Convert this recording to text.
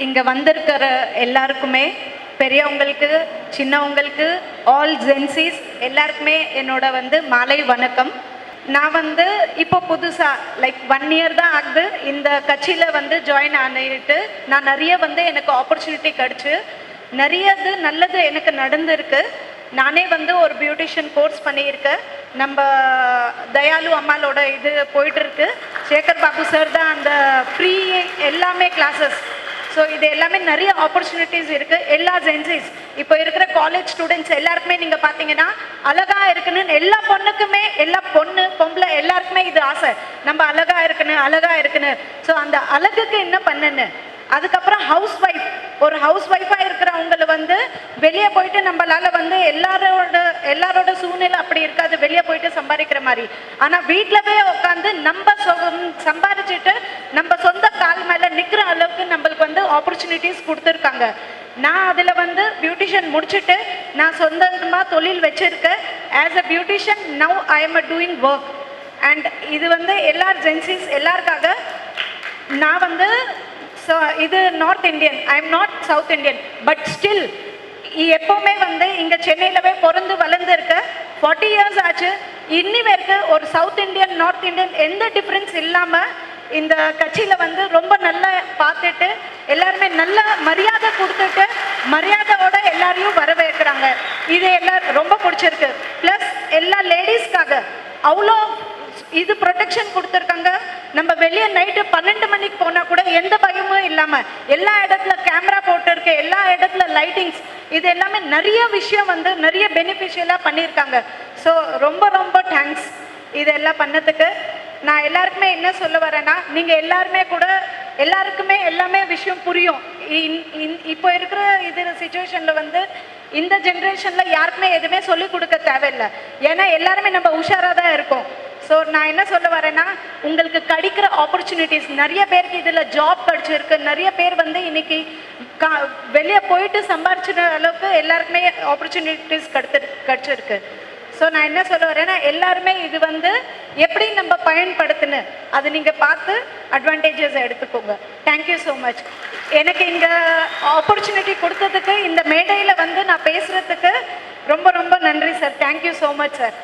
இங்கே வந்திருக்கிற எல்லாருக்குமே, பெரியவங்களுக்கு சின்னவங்களுக்கு, ஆல் ஜென்சிஸ் எல்லாருக்குமே என்னோட மாலை வணக்கம். நான் இப்போ புதுசாக லைக் 1 இயர் தான் ஆகுது இந்த கட்சியில் ஜாயின் ஆனிட்டு. நான் நிறைய எனக்கு ஆப்பர்ச்சுனிட்டி கிடச்சி நிறையது நல்லது எனக்கு நடந்திருக்கு. நானே ஒரு பியூட்டிஷியன் கோர்ஸ் பண்ணியிருக்கேன். நம்ம தயாலு அம்மாளோட இது போயிட்டுருக்கு. சேகர் பாபு சார் தான் அந்த ஃப்ரீ எல்லாமே கிளாஸஸ். ஸோ இது எல்லாமே நிறைய ஆப்பர்ச்சுனிட்டிஸ் இருக்குது. எல்லா ஜென்சிஸ் இப்போ இருக்கிற காலேஜ் ஸ்டூடெண்ட்ஸ் எல்லாருக்குமே நீங்கள் பார்த்தீங்கன்னா அழகாக இருக்குன்னு எல்லா பொண்ணுக்குமே, எல்லா பொம்பளை எல்லாருக்குமே இது ஆசை, நம்ம அழகாக இருக்குன்னு. ஸோ அந்த அழகுக்கு என்ன பண்ணுன்னு, அதுக்கப்புறம் ஒரு ஹவுஸ் ஒய்ஃபாக இருக்கிறவங்களை வெளியே போயிட்டு நம்மளால எல்லாரோட சூழ்நிலை அப்படி இருக்காது, வெளியே போயிட்டு சம்பாதிக்கிற மாதிரி. ஆனால் வீட்டிலவே உட்காந்து நம்ம சம்பாதிச்சுட்டு நம்ம சொந்த கால் மேலே நிற்கிற அளவுக்கு நம்மளுக்கு ஆப்பர்ச்சுனிட்டிஸ் கொடுத்துருக்காங்க. நான் அதில் பியூட்டிஷியன் முடிச்சுட்டு நான் சொந்தமாக தொழில் வச்சுருக்கேன். As a beautician now I am doing work. And இது எல்லார் ஜென்சிஸ் எல்லாருக்காக. நான் ஸோ இது north Indian, I am not south Indian. But still எப்போவுமே இங்கே சென்னையிலவே பிறந்து வளர்ந்துருக்க 40 இயர்ஸ் ஆச்சு. இன்னி வரைக்கும் ஒரு சவுத் இந்தியன் நார்த் இந்தியன் எந்த டிஃப்ரென்ஸ் இல்லாமல் இந்த கட்சியில் ரொம்ப நல்லா பார்த்துட்டு எல்லாருமே நல்ல மரியாதை கொடுத்துட்டு மரியாதையோட எல்லாரையும் வரவேற்கிறாங்க. இது எல்லாரும் ரொம்ப பிடிச்சிருக்கு. ப்ளஸ் எல்லா லேடிஸ்க்காக அவ்வளோ இது ப்ரொடெக்ஷன் கொடுத்துருக்காங்க. நம்ம வெளியே நைட்டு 12 மணிக்கு போனால் கூட எந்த பயமும் இல்லாமல் எல்லா இடத்துல கேமரா போட்டிருக்கு, எல்லா இடத்துல லைட்டிங்ஸ், இது எல்லாமே நிறைய விஷயம் நிறைய பெனிஃபிஷியலாக பண்ணியிருக்காங்க. ஸோ ரொம்ப ரொம்ப தேங்க்ஸ் இதெல்லாம் பண்ணதுக்கு. நான் எல்லாருக்குமே என்ன சொல்ல வரேன்னா, நீங்கள் எல்லாருக்குமே எல்லாமே விஷயம் புரியும். இப்போ இருக்கிற இது சுச்சுவேஷனில் இந்த ஜென்ரேஷனில் யாருக்குமே எதுவுமே சொல்லிக் கொடுக்க தேவையில்லை. ஏன்னா எல்லாருமே நம்ம உஷாராக தான் இருக்கோம். ஸோ நான் என்ன சொல்ல வரேன்னா, உங்களுக்கு கிடைக்கிற ஆப்பர்ச்சுனிட்டிஸ் நிறைய பேருக்கு இதில் ஜாப் கிடச்சிருக்கு. நிறைய பேர் இன்னைக்கு வெளியே போயிட்டு சம்பாரிச்சிற அளவுக்கு எல்லாருக்குமே ஆப்பர்ச்சுனிட்டிஸ் கிடச்சிருக்கு. ஸோ நான் என்ன சொல்ல வரேன்னா, எல்லாருமே இது எப்படி நம்ம பயன்படுத்துன்னு அது நீங்கள் பார்த்து அட்வான்டேஜஸ் எடுத்துக்கோங்க. Thank you so much. எனக்கு இங்கே ஆப்பர்ச்சுனிட்டி கொடுத்ததுக்கு, இந்த மேடையில் நான் பேசுகிறதுக்கு ரொம்ப ரொம்ப நன்றி sir. Thank you so much sir.